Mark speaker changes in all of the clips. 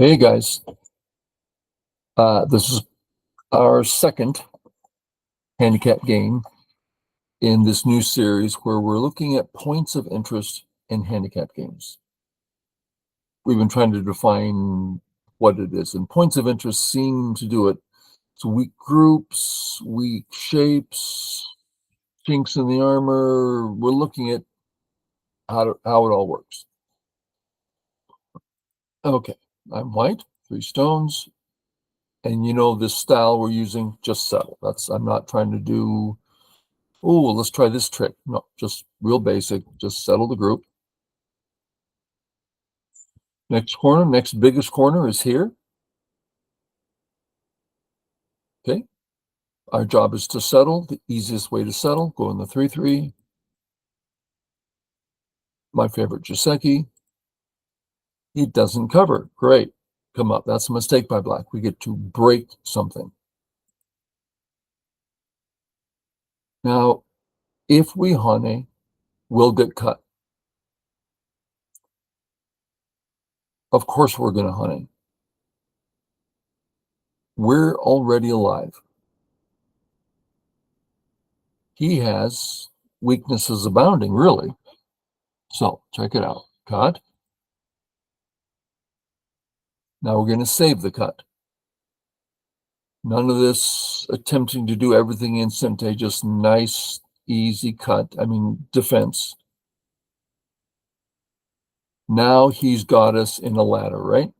Speaker 1: Hey guys, this is our second handicap game in this new series where we're looking at points of interest in handicap games. We've been trying to define what it is, and points of interest seem to do it. So weak groups, weak shapes, chinks in the armor. We're looking at how it all works. Okay, I'm white, 3 stones, and you know this style we're using, just settle. I'm not trying to do, oh, let's try this trick. No, just real basic. Just settle the group. Next corner, next biggest corner is here. Okay. Our job is to settle. The easiest way to settle, go in the 3-3. My favorite, Jaceki. He doesn't cover. Great. Come up. That's a mistake by black. We get to break something. Now, if we hane, we'll get cut. Of course we're going to hane. We're already alive. He has weaknesses abounding, really. So check it out. Cut. Now we're going to save the cut. None of this attempting to do everything instantly, just nice, easy cut. I mean, defense. Now he's got us in a ladder, right?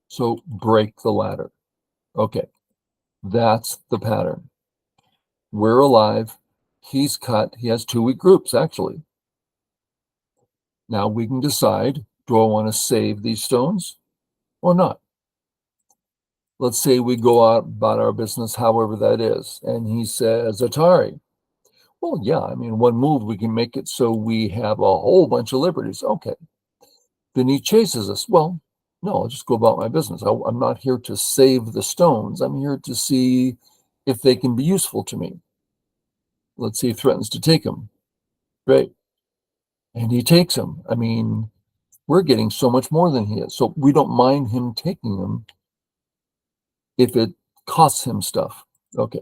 Speaker 1: So break the ladder. Okay, that's the pattern. We're alive. He's cut. He has 2 weak groups, actually. Now we can decide, do I want to save these stones or not? Let's say we go out about our business, however that is, and he says, Atari. Well, yeah, I mean, one move, we can make it so we have a whole bunch of liberties. Okay. Then he chases us. Well, no, I'll just go about my business. I'm not here to save the stones. I'm here to see if they can be useful to me. Let's say he threatens to take them. Great. And he takes them. I mean, we're getting so much more than he is. So we don't mind him taking them if it costs him stuff. Okay.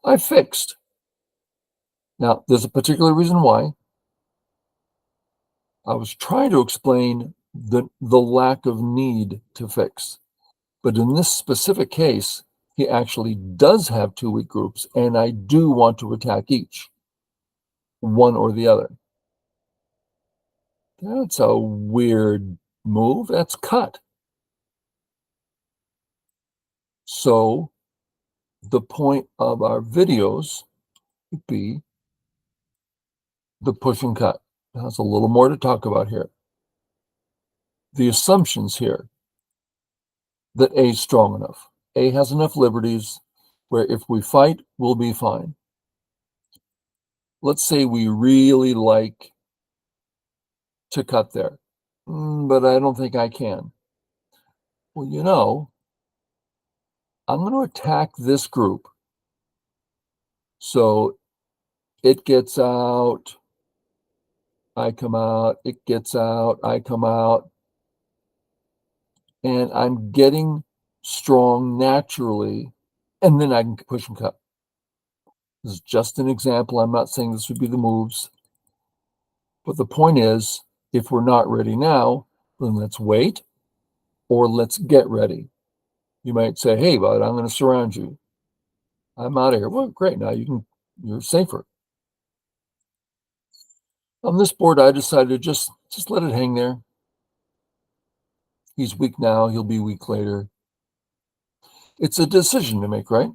Speaker 1: I fixed. Now, there's a particular reason why. I was trying to explain the lack of need to fix. But in this specific case, he actually does have 2 weak groups, and I do want to attack each, one or the other. That's a weird move. That's cut. So the point of our videos would be the push and cut. There's a little more to talk about here. The assumptions here that A is strong enough. A has enough liberties where if we fight, we'll be fine. Let's say we really like to cut there, but I don't think I can. Well, you know, I'm going to attack this group. So it gets out, I come out, it gets out, I come out, and I'm getting strong naturally, and then I can push and cut. This is just an example. I'm not saying this would be the moves. But the point is, if we're not ready now, then let's wait or let's get ready. You might say, hey, bud, I'm going to surround you. I'm out of here. Well, great. Now you're safer. On this board, I decided to just let it hang there. He's weak now. He'll be weak later. It's a decision to make, right?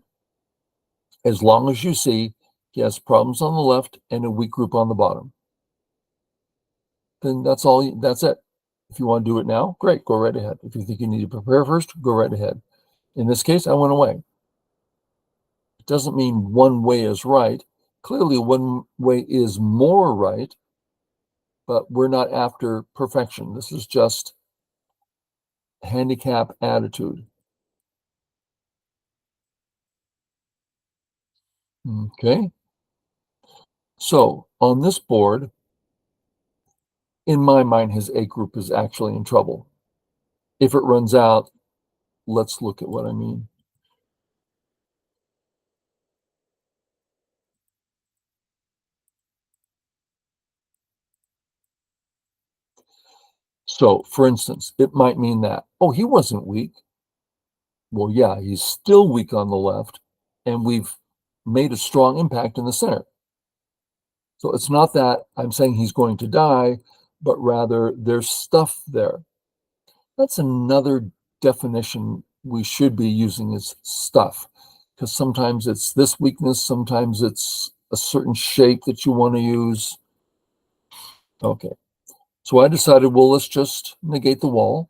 Speaker 1: As long as you see he has problems on the left and a weak group on the bottom, then that's all. That's it. If you want to do it now, great. Go right ahead. If you think you need to prepare first, go right ahead. In this case, I went away. It doesn't mean one way is right. Clearly, one way is more right, but we're not after perfection. This is just handicap attitude. Okay. So on this board, in my mind, his A group is actually in trouble. If it runs out, let's look at what I mean. So, for instance, it might mean that, oh, he wasn't weak. Well, yeah, he's still weak on the left, and we've made a strong impact in the center. So it's not that I'm saying he's going to die, but rather there's stuff there. That's another definition we should be using is stuff, because sometimes it's this weakness, sometimes it's a certain shape that you want to use. Okay, so I decided, well, let's just negate the wall.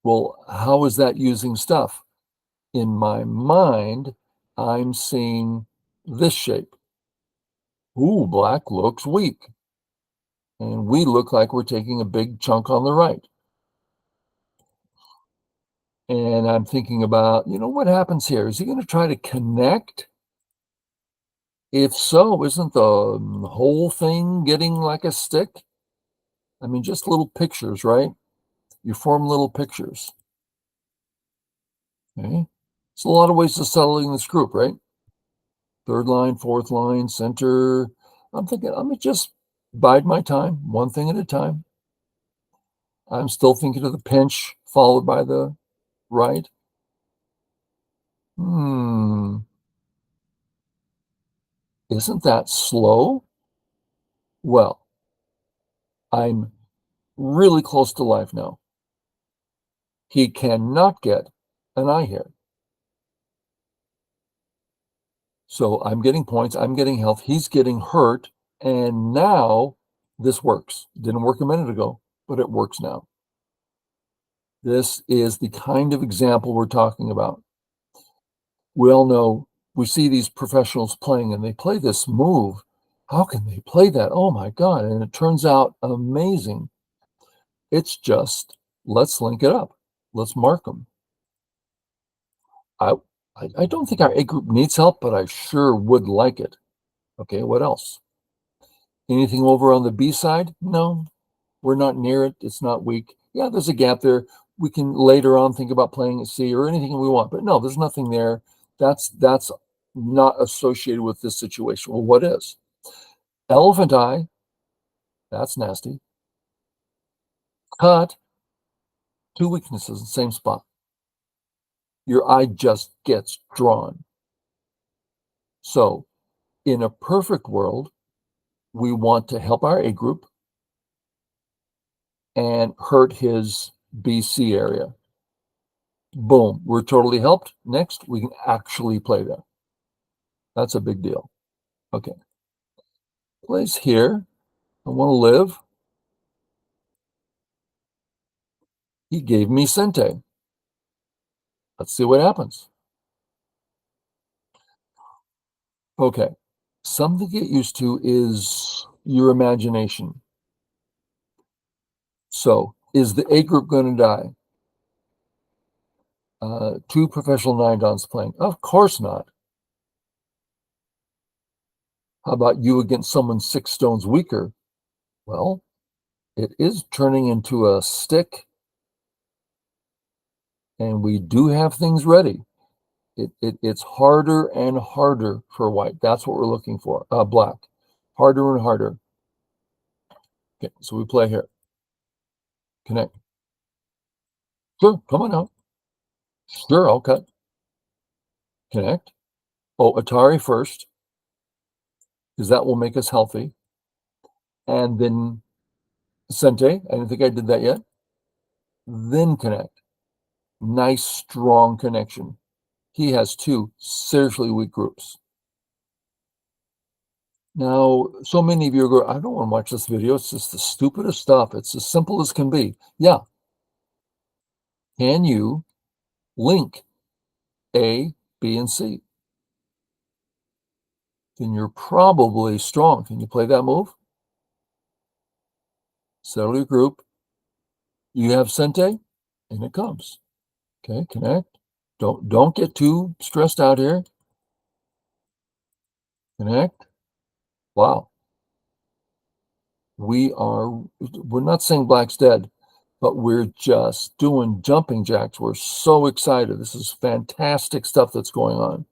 Speaker 1: Well, how is that using stuff? In my mind, I'm seeing this shape. Ooh, black looks weak. And we look like we're taking a big chunk on the right. And I'm thinking about, what happens here? Is he going to try to connect? If so, isn't the whole thing getting like a stick? I mean, just little pictures, right? You form little pictures. Okay. It's a lot of ways to settling this group, right? Third line, fourth line, center. I'm thinking, I'm going to just bide my time, one thing at a time. I'm still thinking of the pinch followed by the right. Isn't that slow? Well, I'm really close to life now. He cannot get an eye here. So I'm getting points, I'm getting health, he's getting hurt, and now this works. Didn't work a minute ago, but it works now. This is the kind of example we're talking about. We all know, we see these professionals playing and they play this move. How can they play that? Oh my God. And it turns out amazing. It's just, let's link it up. Let's mark them. I, I don't think our A group needs help, but I sure would like it. Okay, what else? Anything over on the B side? No, we're not near it. It's not weak. Yeah, there's a gap there. We can later on think about playing at C or anything we want, but no, there's nothing there. That's not associated with this situation. Well, what is? Elephant eye, that's nasty. Cut, two weaknesses in the same spot. Your eye just gets drawn. So, in a perfect world, we want to help our A group and hurt his BC area. Boom, we're totally helped. Next, we can actually play there. That's a big deal. Okay. Place here. I want to live. He gave me Sente. Let's see what happens. Okay. Something to get used to is your imagination. So, is the A group going to die? Two professional nine dons playing? Of course not. How about you against someone 6 stones weaker? Well, it is turning into a stick, and we do have things ready. It's harder and harder for white. That's what we're looking for. Black. Harder and harder. Okay, so we play here. Connect. Sure, come on out. Sure, I'll cut. Connect. Oh, Atari first, because that will make us healthy. And then Sente. I didn't think I did that yet. Then connect. Nice, strong connection. He has two seriously weak groups. Now, so many of you go, I don't want to watch this video. It's just the stupidest stuff. It's as simple as can be. Yeah. Can you link A, B, and C? Then you're probably strong. Can you play that move? Settle your group. You have Sente, and it comes. Okay, connect. Don't get too stressed out here. Connect. Wow. We're not saying black's dead, but we're just doing jumping jacks. We're so excited. This is fantastic stuff that's going on.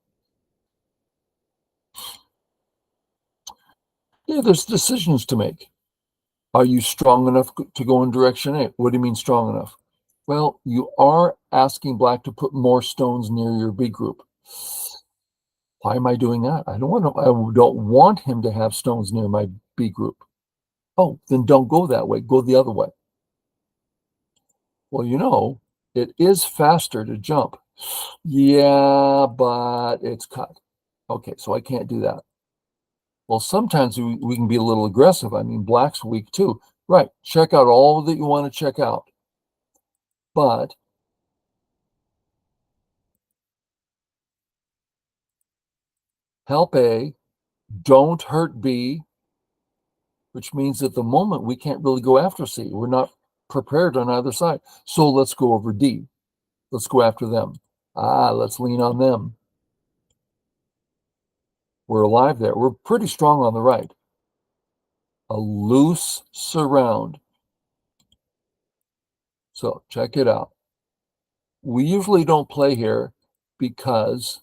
Speaker 1: Yeah, there's decisions to make. Are you strong enough to go in direction A? What do you mean strong enough? Well, you are asking black to put more stones near your B group. Why am I doing that? I don't want him to have stones near my B group. Oh, then don't go that way. Go the other way. Well, it is faster to jump. Yeah, but it's cut. Okay, so I can't do that. Well, sometimes we can be a little aggressive. I mean, black's weak too. Right, check out all that you want to check out. But help A, don't hurt B, which means at the moment we can't really go after C. We're not prepared on either side. So let's go over D. Let's go after them. Let's lean on them. We're alive there. We're pretty strong on the right. A loose surround. So check it out. We usually don't play here because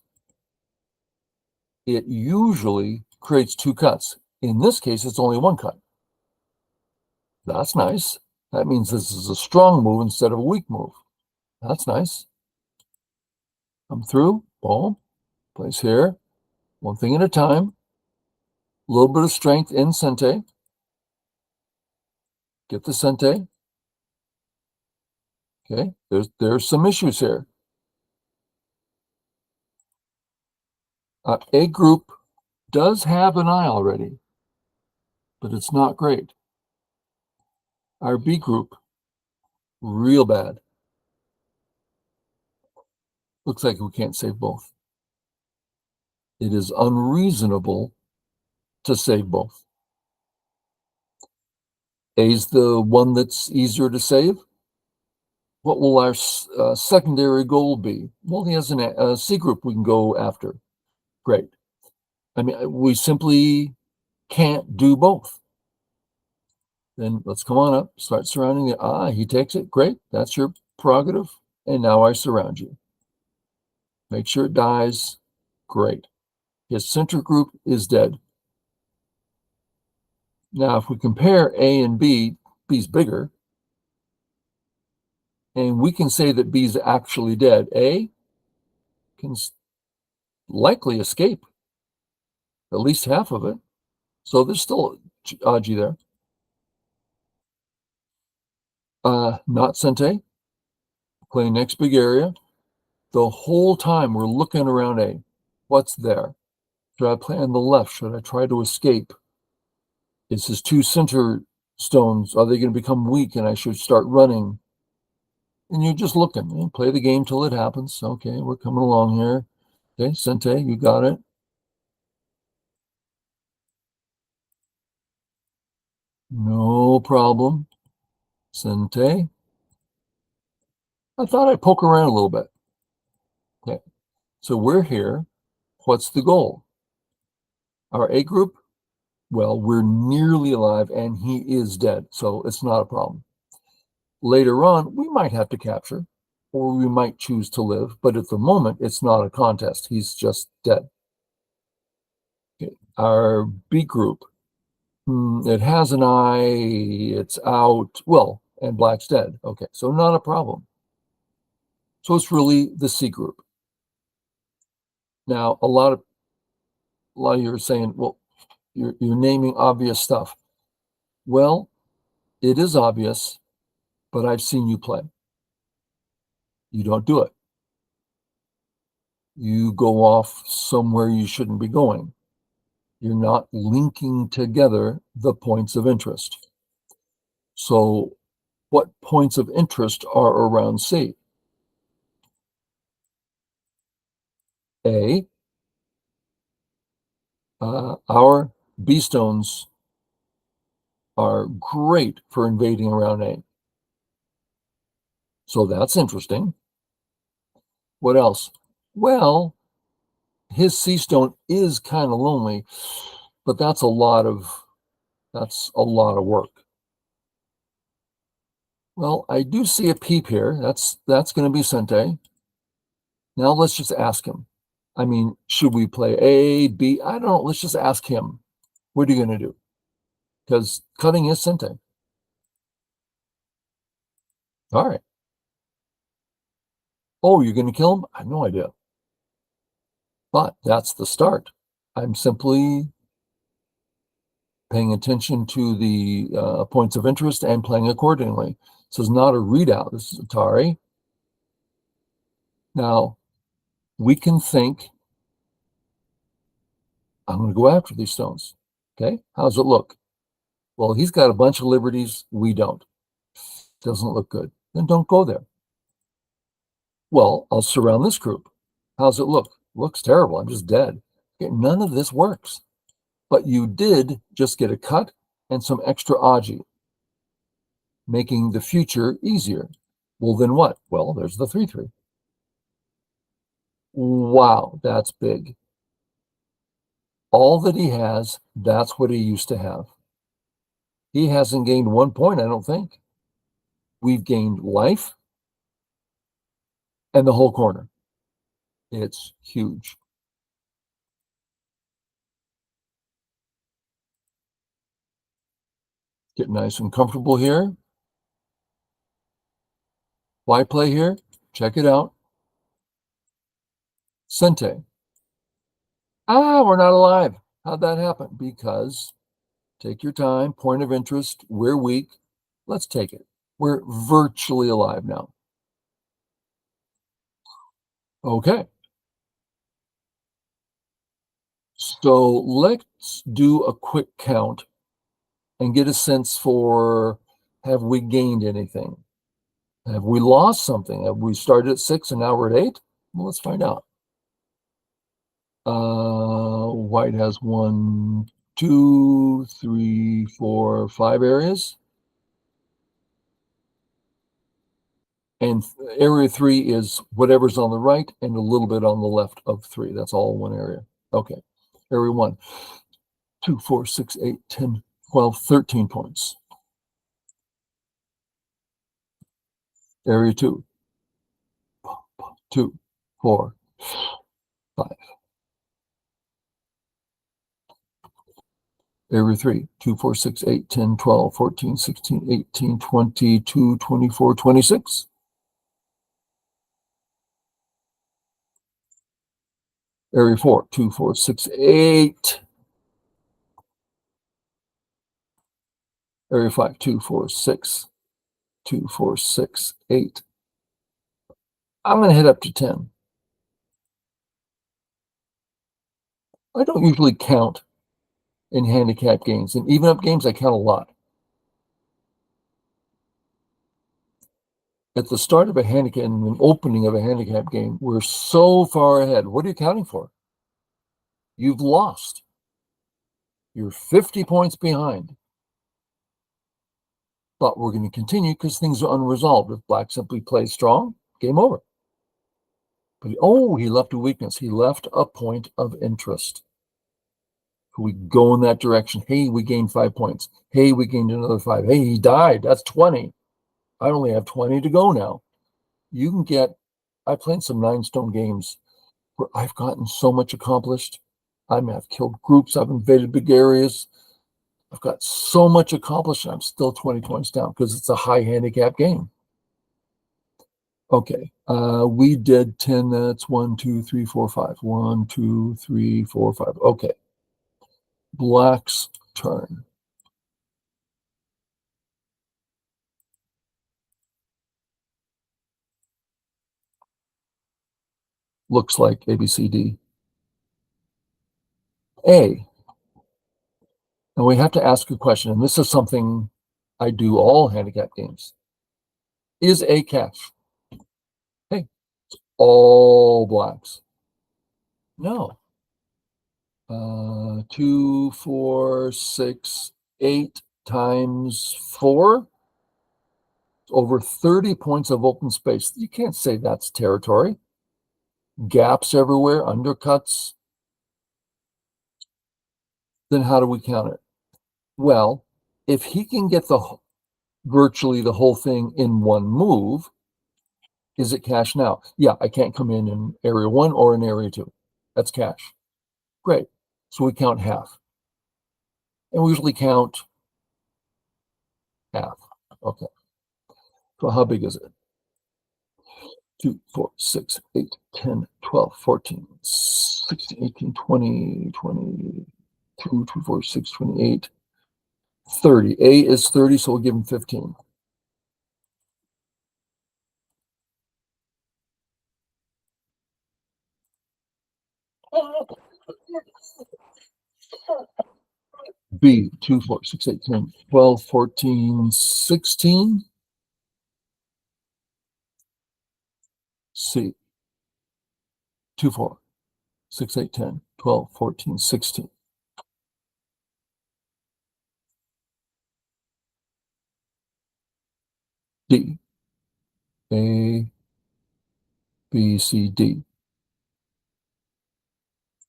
Speaker 1: it usually creates two cuts. In this case, it's only one cut. That's nice. That means this is a strong move instead of a weak move. That's nice. Come through, boom, place here, one thing at a time. A little bit of strength in sente. Get the sente. Okay, there's some issues here. A group does have an eye already, but it's not great. Our B group, real bad. Looks like we can't save both. It is unreasonable to save both. A's the one that's easier to save. What will our secondary goal be? Well, he has a C group we can go after. Great. I mean, we simply can't do both. Then let's come on up, start surrounding it. He takes it. Great. That's your prerogative. And now I surround you. Make sure it dies. Great. His center group is dead. Now, if we compare A and B, B's bigger. And we can say that B's actually dead. A can likely escape at least half of it. So there's still G there. Not Sente. Playing next big area. The whole time we're looking around A. What's there? Should I play on the left? Should I try to escape? Is his two center stones, are they going to become weak and I should start running? And you're just looking. You play the game till it happens. Okay, we're coming along here. Okay, Sente, you got it. No problem. Sente. I thought I'd poke around a little bit. Okay, so we're here. What's the goal? Our A group, well, we're nearly alive and he is dead, so it's not a problem. Later on, we might have to capture, or we might choose to live, but at the moment, it's not a contest. He's just dead. Okay. Our B group, it has an eye, it's out, well, and black's dead. Okay, so not a problem. So it's really the C group. Now, a lot of you are saying, well, you're naming obvious stuff. Well, it is obvious, but I've seen you play. You don't do it. You go off somewhere you shouldn't be going. You're not linking together the points of interest. So what points of interest are around C? A, our B stones are great for invading around A. So that's interesting. What else? Well, his C stone is kind of lonely, but that's a lot of work. Well, I do see a peep here. That's going to be Sente. Now let's just ask him. I mean, should we play A, B? I don't know. Let's just ask him. What are you going to do? Because cutting is Sente. All right. Oh, you're going to kill him? I have no idea. But that's the start. I'm simply paying attention to the points of interest and playing accordingly. This is not a readout. This is Atari. Now, we can think, I'm going to go after these stones. Okay, how's it look? Well, he's got a bunch of liberties. We don't. Doesn't look good. Then don't go there. Well, I'll surround this group. How's it look? Looks terrible. I'm just dead. Okay, none of this works. But you did just get a cut and some extra aji, making the future easier. Well, then what? Well, there's the 3-3. Wow, that's big. All that he has, that's what he used to have. He hasn't gained 1 point, I don't think. We've gained life and the whole corner. It's huge. Get nice and comfortable here. Why play here? Check it out. Sente. Ah, we're not alive. How'd that happen? Because take your time, point of interest, we're weak. Let's take it. We're virtually alive now. Okay. So let's do a quick count and get a sense for, have we gained anything? Have we lost something? Have we started at 6 and now we're at 8? Well, let's find out. White has 1, 2, 3, 4, 5 areas. And area 3 is whatever's on the right and a little bit on the left of 3. That's all one area. Okay. Area 1, 2, 4, 6, 8, 10, 12, 13 points. Area 2, 2, 4, 5. Area 3, 2, 4, 6, 8, 10, 12, 14, 16, 18, 22, 24, 26. Area 4, 2, 4, 6, 8. Area 5, 2, 4, 6, 2, 4, 6, 8. I'm going to hit up to 10. I don't usually count in handicap games. In even up games, I count a lot. At the start of a handicap, in the opening of a handicap game, we're so far ahead. What are you counting for? You've lost. You're 50 points behind. But we're going to continue because things are unresolved. If black simply plays strong, game over. But he left a weakness. He left a point of interest. We go in that direction. Hey, we gained 5 points. Hey, we gained another 5. Hey, he died. That's 20. I only have 20 to go now. You can get, I played some 9-stone games where I've gotten so much accomplished. I've killed groups. I've invaded big areas. I've got so much accomplished, and I'm still 20 points down because it's a high handicap game. Okay, we did 10. That's 1, 2, 3, 4, 5. 1, 2, 3, 4, 5. Okay, black's turn. Looks like A, B, C, D. A. And we have to ask a question, and this is something I do all handicap games. Is A cash? Hey, it's all blacks. No. 2, 4, 6, 8 times 4. Over 30 points of open space. You can't say that's territory. Gaps everywhere, undercuts. Then how do we count it? Well, if he can get virtually the whole thing in one move. Is it cash now? Yeah, I can't come in area 1 or in area 2. That's cash. Great. So we count half. And we usually count half. Okay. So how big is it? 2, 4, 6, 8, 10, 12, 14, 16, 18, 20, 22, 2, 4, 6, 28, 30. A is 30, so we'll give him 15. B, 2, 4, 6, 8, 10, 12, 14, 16. C, 2, 4, 6, 8, 10, 12, 14, 16. D, A, B, C, D.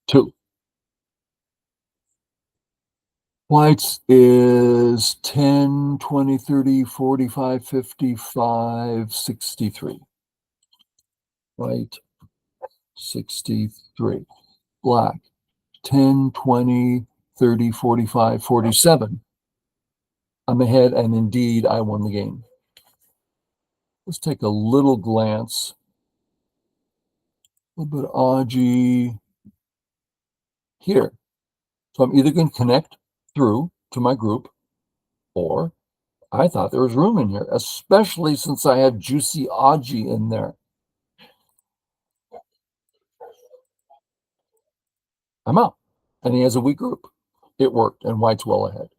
Speaker 1: 2. Whites is 10, 20, 30, 45, 55, 63. White, 63. Black, 10, 20, 30, 45, 47. I'm ahead, and indeed, I won the game. Let's take a little glance. A little bit of Aji here. So I'm either going to connect through to my group, or I thought there was room in here, especially since I have Juicy Aji in there. I'm out. And he has a weak group. It worked, and White's well ahead.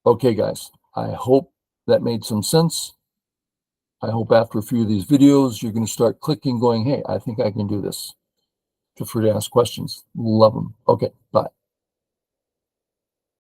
Speaker 1: Okay, guys, I hope that made some sense. I hope after a few of these videos, you're going to start clicking, going, hey, I think I can do this. Feel free to ask questions. Love them. Okay, bye.